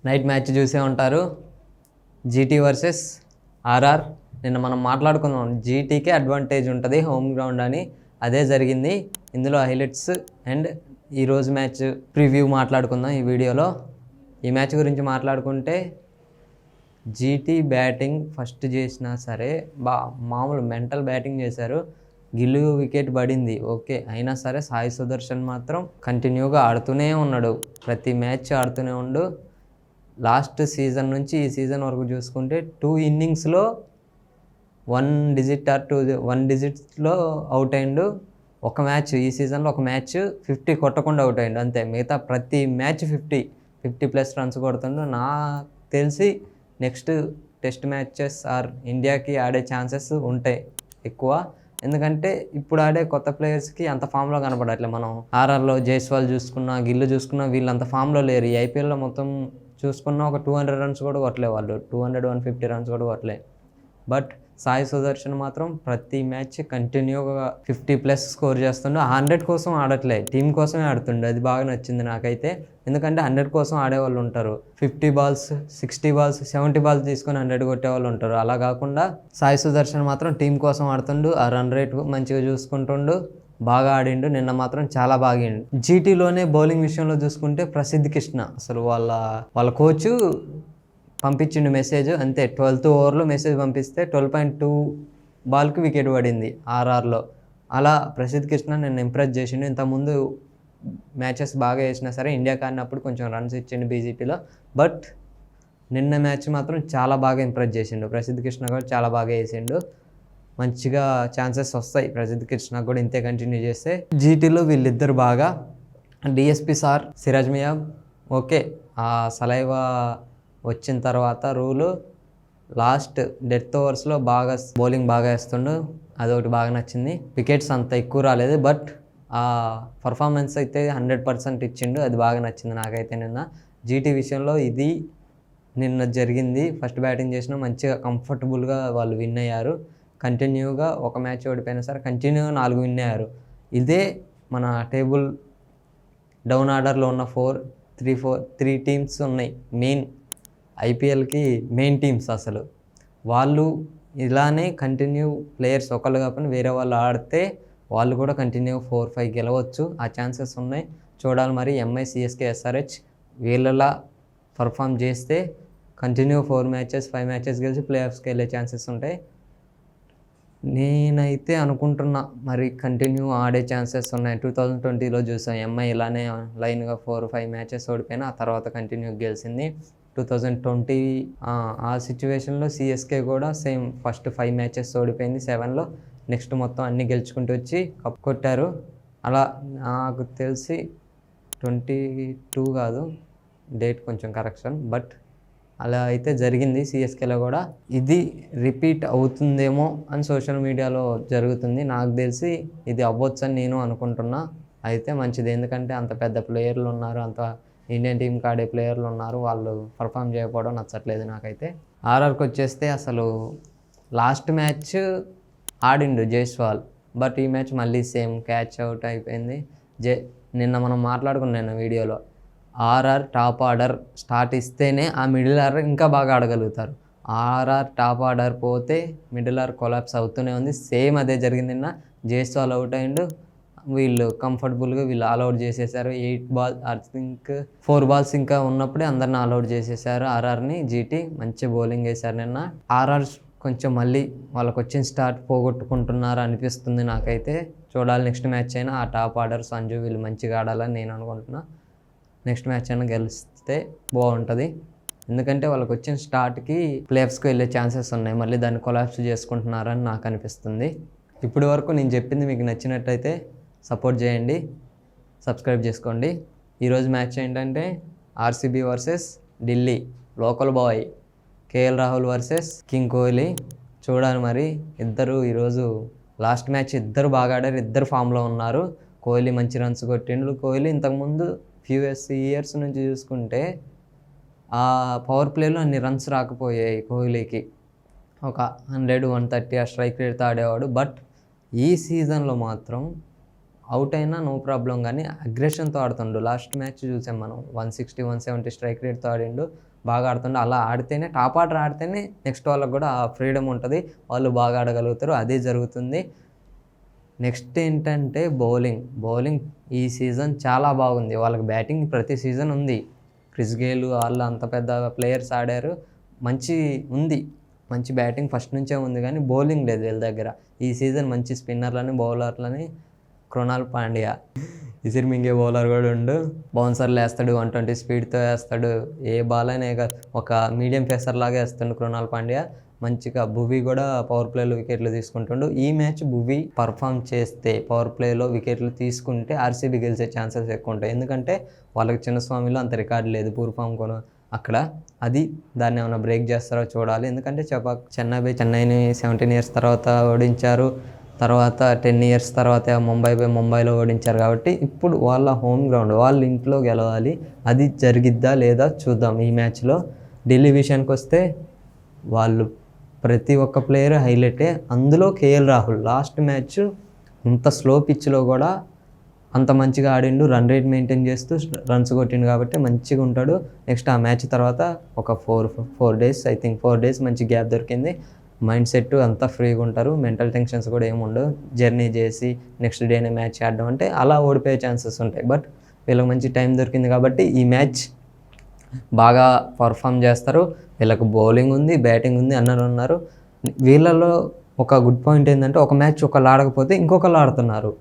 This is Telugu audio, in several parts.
నైట్ మ్యాచ్ చూసే ఉంటారు, జీటీ వర్సెస్ ఆర్ఆర్. నిన్న మనం మాట్లాడుకుందాం, జీటీకే అడ్వాంటేజ్ ఉంటుంది హోమ్ గ్రౌండ్ అని. అదే జరిగింది. ఇందులో హైలైట్స్ అండ్ ఈరోజు మ్యాచ్ ప్రివ్యూ మాట్లాడుకుందాం ఈ వీడియోలో. ఈ మ్యాచ్ గురించి మాట్లాడుకుంటే, జీటీ బ్యాటింగ్ ఫస్ట్ చేసినా సరే మామూలు మెంటల్ బ్యాటింగ్ చేశారు. గిల్లు వికెట్ పడింది ఓకే, అయినా సరే సాయి సుదర్శన్ మాత్రం కంటిన్యూగా ఆడుతూనే ఉన్నాడు. ప్రతి మ్యాచ్ ఆడుతూనే ఉండు. లాస్ట్ సీజన్ నుంచి ఈ సీజన్ వరకు చూసుకుంటే 2 ఇన్నింగ్స్లో 1 డిజిట్లో అవుట్ అయిండు. ఒక మ్యాచ్ ఈ సీజన్లో ఒక మ్యాచ్ 50 కొట్టకుండా అవుట్ అయిండు అంతే. మిగతా ప్రతి మ్యాచ్ 50+ రన్స్ కొడుతుండు. నాకు తెలిసి నెక్స్ట్ టెస్ట్ మ్యాచెస్ ఆర్ ఇండియాకి ఆడే ఛాన్సెస్ ఉంటాయి ఎక్కువ. ఎందుకంటే ఇప్పుడు ఆడే కొత్త ప్లేయర్స్కి అంత ఫామ్లో కనపడట్లే. మనం ఆర్ఆర్లో జైస్వాల్ చూసుకున్నా, గిల్లు చూసుకున్నా, వీళ్ళు అంత ఫామ్లో లేరు. ఈ ఐపీఎల్లో మొత్తం చూసుకున్నా ఒక 200 రన్స్ కూడా కొట్టలే వాళ్ళు. 200-150 రన్స్ కూడా కొట్టలే. బట్ సాయి సుదర్శన్ మాత్రం ప్రతి మ్యాచ్ కంటిన్యూగా 50+ స్కోర్ చేస్తుండే. 100 కోసం ఆడట్లే, టీం కోసమే ఆడుతుండే. అది బాగా నచ్చింది నాకైతే. ఎందుకంటే 100 కోసం ఆడేవాళ్ళు ఉంటారు, 50 బాల్స్ 60 బాల్స్ 70 బాల్స్ తీసుకొని 100 కొట్టేవాళ్ళు ఉంటారు. అలా కాకుండా సాయి సుదర్శన్ మాత్రం టీం కోసం ఆడుతుండు. ఆ రన్ రేట్ మంచిగా చూసుకుంటుండు, బాగా ఆడిండు. నిన్న మాత్రం చాలా బాగా ఆడిండు. జీటీలోనే బౌలింగ్ విషయంలో చూసుకుంటే ప్రసిద్ధ్ కృష్ణ అసలు వాళ్ళ కోచ్ పంపించిండు మెసేజ్ అంతే. 12th ఓవర్లో మెసేజ్ పంపిస్తే 12.2 బాల్కి వికెట్ పడింది ఆర్ఆర్లో. అలా ప్రసిద్ధ్ కృష్ణ నేను ఇంప్రెస్ చేసిండు. ఇంతకుముందు మ్యాచెస్ బాగా వేసినా సరే ఇండియాకి ఆడినప్పుడు కొంచెం రన్స్ ఇచ్చిండు బీజేపీలో. బట్ నిన్న మ్యాచ్ మాత్రం చాలా బాగా ఇంప్రెస్ చేసిండు. ప్రసిద్ధ్ కృష్ణ కూడా చాలా బాగా వేసిండు. మంచిగా ఛాన్సెస్ వస్తాయి ప్రసిద్ధ్ కృష్ణ కూడా ఇంతే కంటిన్యూ చేస్తే. జీటీలో వీళ్ళిద్దరు బాగా, డిఎస్పి సార్, సిరాజ్ మియా ఓకే. ఆ సలైవా వచ్చిన తర్వాత రూలు లాస్ట్ డెత్ ఓవర్స్లో బాగా బౌలింగ్ బాగా వేస్తుండు. అదొకటి బాగా నచ్చింది. వికెట్స్ అంత ఎక్కువ రాలేదు, బట్ ఆ పర్ఫార్మెన్స్ అయితే 100% ఇచ్చిండు. అది బాగా నచ్చింది నాకైతే. నిన్న జీటీ విషయంలో ఇది నిన్న జరిగింది. ఫస్ట్ బ్యాటింగ్ చేసిన మంచిగా కంఫర్టబుల్గా వాళ్ళు విన్ అయ్యారు. కంటిన్యూగా ఒక మ్యాచ్ ఓడిపోయినా సరే కంటిన్యూగా 4 విన్ అయ్యారు. ఇదే మన టేబుల్ డౌన్ ఆర్డర్లో ఉన్న 3 టీమ్స్ ఉన్నాయి మెయిన్ ఐపీఎల్కి మెయిన్ టీమ్స్. అసలు వాళ్ళు ఇలానే కంటిన్యూ ప్లేయర్స్ ఒకళ్ళు కాకుండా వేరే వాళ్ళు ఆడితే వాళ్ళు కూడా కంటిన్యూ 4-5 గెలవచ్చు. ఆ ఛాన్సెస్ ఉన్నాయి. చూడాలి మరి. ఎంఐ, సిఎస్కే, ఎస్ఆర్హెచ్ వీళ్ళలా పర్ఫామ్ చేస్తే కంటిన్యూ 4 మ్యాచెస్ 5 మ్యాచెస్ గెలిచి ప్లే ఆఫ్స్కి వెళ్ళే ఛాన్సెస్ ఉంటాయి. నేనైతే అనుకుంటున్నా మరి కంటిన్యూ ఆడే ఛాన్సెస్ ఉన్నాయి. 2020లో చూసాం ఎంఐ ఇలానే లైన్గా 4-5 మ్యాచెస్ ఓడిపోయినా ఆ తర్వాత కంటిన్యూ గెలిచింది. 2020 ఆ సిచ్యువేషన్లో సిఎస్కే కూడా సేమ్ ఫస్ట్ 5 మ్యాచెస్ ఓడిపోయింది 7లో. నెక్స్ట్ మొత్తం అన్నీ గెలుచుకుంటూ వచ్చి కప్ కొట్టారు. అలా నాకు తెలిసి 22 కాదు, డేట్ కొంచెం కరెక్షన్, బట్ అలా అయితే జరిగింది సిఎస్కేలో కూడా. ఇది రిపీట్ అవుతుందేమో అని సోషల్ మీడియాలో జరుగుతుంది. నాకు తెలిసి ఇది అవ్వచ్చు అని నేను అనుకుంటున్నా. అయితే మంచిది, ఎందుకంటే అంత పెద్ద ప్లేయర్లు ఉన్నారు, అంత ఇండియన్ టీంకి ఆడే ప్లేయర్లు ఉన్నారు, వాళ్ళు పర్ఫామ్ చేయకపోవడం నచ్చట్లేదు నాకైతే. ఆర్ఆర్కి వచ్చేస్తే అసలు లాస్ట్ మ్యాచ్ ఆడిండు జైస్వాల్, బట్ ఈ మ్యాచ్ మళ్ళీ సేమ్ క్యాచ్ అవుట్ అయిపోయింది. నిన్న మనం మాట్లాడుకున్నాను వీడియోలో, ఆర్ఆర్ టాప్ ఆర్డర్ స్టార్ట్ ఇస్తేనే ఆ మిడిల్ ఆర్డర్ ఇంకా బాగా ఆడగలుగుతారు. ఆర్ఆర్ టాప్ ఆర్డర్ పోతే మిడిల్ ఆర్డర్ కొలాప్స్ అవుతూనే ఉంది. సేమ్ అదే జరిగింది. నిన్న జైస్వాల్ అవుట్ అయిండు, వీళ్ళు కంఫర్టబుల్గా ఆల్అవుట్ చేసేసారు. 8 బాల్ ఐ థింక్ 4 బాల్స్ ఇంకా ఉన్నప్పుడే అందరిని ఆల్అవుట్ చేసేసారు ఆర్ఆర్ని. జీటీ మంచి బౌలింగ్ వేశారు నిన్న. ఆర్ఆర్ కొంచెం మళ్ళీ వాళ్ళకి వచ్చిన స్టార్ట్ పోగొట్టుకుంటున్నారు అనిపిస్తుంది నాకైతే. చూడాలి నెక్స్ట్ మ్యాచ్ అయినా ఆ టాప్ ఆర్డర్ సంజు వీళ్ళు మంచిగా ఆడాలని నేను అనుకుంటున్నా. నెక్స్ట్ మ్యాచ్ అయినా గెలిస్తే బాగుంటుంది. ఎందుకంటే వాళ్ళకి వచ్చిన స్టార్ట్కి ప్లే ఆఫ్స్కి వెళ్ళే ఛాన్సెస్ ఉన్నాయి. మళ్ళీ దాన్ని కొలాప్స్ చేసుకుంటున్నారని నాకు అనిపిస్తుంది. ఇప్పటి వరకు నేను చెప్పింది మీకు నచ్చినట్టయితే సపోర్ట్ చేయండి, సబ్స్క్రైబ్ చేసుకోండి. ఈరోజు మ్యాచ్ ఏంటంటే RCB versus Delhi local boy KL Rahul versus king Kohli. చూడాలి మరి. ఇద్దరు ఈరోజు లాస్ట్ మ్యాచ్ ఇద్దరు బాగా ఆడారు, ఇద్దరు ఫామ్లో ఉన్నారు. కోహ్లీ మంచి రన్స్ కొట్టిండు. కోహ్లీ ఇంతకుముందు ఫ్యూ ఇయర్స్ నుంచి చూసుకుంటే ఆ పవర్ ప్లేలో అన్ని రన్స్ రాకపోయాయి కోహ్లీకి. ఒక 100-130 ఆ స్ట్రైక్ రేట్తో ఆడేవాడు. బట్ ఈ సీజన్లో మాత్రం అవుట్ అయినా నో ప్రాబ్లం, కానీ అగ్రెషన్తో ఆడుతుండు. లాస్ట్ మ్యాచ్ చూసాం మనం, 160-170 స్ట్రైక్ రేట్తో ఆడిండు. బాగా ఆడుతుండే. అలా ఆడితేనే టాప్ ఆర్డర్ ఆడితేనే నెక్స్ట్ వాళ్ళకి కూడా ఆ ఫ్రీడమ్ ఉంటుంది, వాళ్ళు బాగా ఆడగలుగుతారు. అదే జరుగుతుంది. నెక్స్ట్ ఏంటంటే బౌలింగ్ ఈ సీజన్ చాలా బాగుంది. వాళ్ళకి బ్యాటింగ్ ప్రతి సీజన్ ఉంది. క్రిస్ గేల్ వాళ్ళు అంత పెద్ద ప్లేయర్స్ ఆడారు, మంచి బ్యాటింగ్ ఫస్ట్ నుంచే ఉంది, కానీ బౌలింగ్ లేదు వీళ్ళ దగ్గర. ఈ సీజన్ మంచి స్పిన్నర్లని బౌలర్లని కృణాల్ పాండ్యా ఇసిరి మింగే బౌలర్ కూడా ఉండు, బౌన్సర్లు వేస్తాడు, 120 స్పీడ్తో వేస్తాడు, ఏ బాల్ అయినా ఒక మీడియం పేసర్ లాగా వేస్తాడు కృణాల్ పాండ్యా. మంచిగా భువీ కూడా పవర్ ప్లేలో వికెట్లు తీసుకుంటుండు. ఈ మ్యాచ్ భువీ పర్ఫామ్ చేస్తే పవర్ ప్లేలో వికెట్లు తీసుకుంటే ఆర్సీబీ గెలిచే ఛాన్సెస్ ఎక్కువ ఉంటాయి. ఎందుకంటే వాళ్ళకి చిన్నస్వామిలో అంత రికార్డు లేదు పూర్ ఫామ్ కొను అక్కడ. దాన్ని ఏమైనా బ్రేక్ చేస్తారో చూడాలి. ఎందుకంటే చెన్నైని 17 years తర్వాత ఓడించారు, తర్వాత 10 years తర్వాత ముంబైలో ఓడించారు. కాబట్టి ఇప్పుడు వాళ్ళ హోమ్ గ్రౌండ్, వాళ్ళ ఇంట్లో గెలవాలి. అది జరిగిద్దా లేదా చూద్దాం ఈ మ్యాచ్లో. ఢిల్లీ విషయానికి వస్తే వాళ్ళు ప్రతి ఒక్క ప్లేయర్ హైలైటే. అందులో కేఎల్ రాహుల్ లాస్ట్ మ్యాచ్ ఇంత స్లో పిచ్లో కూడా అంత మంచిగా ఆడిండు, రన్ రేట్ మెయింటైన్ చేస్తూ రన్స్ కొట్టిండు, కాబట్టి మంచిగా ఉంటాడు. నెక్స్ట్ ఆ మ్యాచ్ తర్వాత ఒక 4 days ఐ థింక్ 4 days మంచి గ్యాప్ దొరికింది. మైండ్ సెట్ అంతా ఫ్రీగా ఉంటారు, మెంటల్ టెన్షన్స్ కూడా ఏముండవు. జర్నీ చేసి నెక్స్ట్ డేనే మ్యాచ్ ఆడడం అంటే అలా ఓడిపోయే ఛాన్సెస్ ఉంటాయి. బట్ వీళ్ళకి మంచి టైం దొరికింది కాబట్టి ఈ మ్యాచ్ బాగా పర్ఫామ్ చేస్తారు. వీళ్ళకు బౌలింగ్ ఉంది, బ్యాటింగ్ ఉంది, అన్నారు ఉన్నారు. వీళ్ళలో ఒక గుడ్ పాయింట్ ఏంటంటే ఒక మ్యాచ్ ఒకళ్ళు ఆడకపోతే ఇంకొకళ్ళు ఆడుతున్నారు.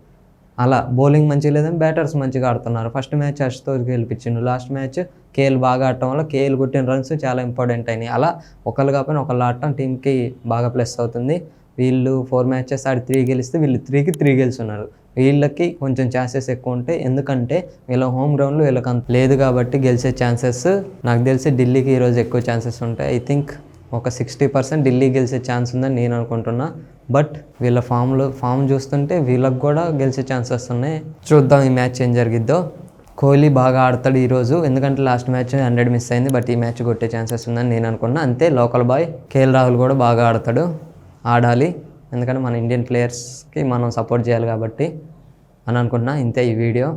అలా బౌలింగ్ మంచిగా లేదని బ్యాటర్స్ మంచిగా ఆడుతున్నారు. ఫస్ట్ మ్యాచ్ అశుతోష్ గెలిపించిండు, లాస్ట్ మ్యాచ్ కేఎల్ బాగా ఆడటం వల్ల కేఎల్ కొట్టిన రన్స్ చాలా ఇంపార్టెంట్ అయినాయి. అలా ఒకళ్ళు కాకపోయినా ఒకళ్ళు ఆడటం టీంకి బాగా ప్లస్ అవుతుంది. వీళ్ళు 4 matches ఆడి 3 గెలిస్తే వీళ్ళు 3కి 3 గెలుస్తున్నారు. వీళ్ళకి కొంచెం ఛాన్సెస్ ఎక్కువ ఉంటాయి, ఎందుకంటే వీళ్ళ హోమ్ గ్రౌండ్లో వీళ్ళకి అంత లేదు కాబట్టి గెలిచే ఛాన్సెస్ నాకు తెలిసి ఢిల్లీకి ఈరోజు ఎక్కువ ఛాన్సెస్ ఉంటాయి. ఐ థింక్ ఒక 60% ఢిల్లీ గెలిచే ఛాన్స్ ఉందని నేను అనుకుంటున్నా. బట్ వీళ్ళ ఫామ్ చూస్తుంటే వీళ్ళకి కూడా గెలిచే ఛాన్సెస్ ఉన్నాయి. చూద్దాం ఈ మ్యాచ్ ఏం జరిగిద్దో. కోహ్లీ బాగా ఆడతాడు ఈరోజు, ఎందుకంటే లాస్ట్ మ్యాచ్ 100 మిస్ అయింది. బట్ ఈ మ్యాచ్ కొట్టే ఛాన్సెస్ ఉందని నేను అనుకున్నా. అంతే లోకల్ బాయ్ కేఎల్ రాహుల్ కూడా బాగా ఆడాలి, ఎందుకంటే మన ఇండియన్ ప్లేయర్స్కి మనం సపోర్ట్ చేయాలి కాబట్టి అని అనుకుంటున్నా. ఇంతే ఈ వీడియో.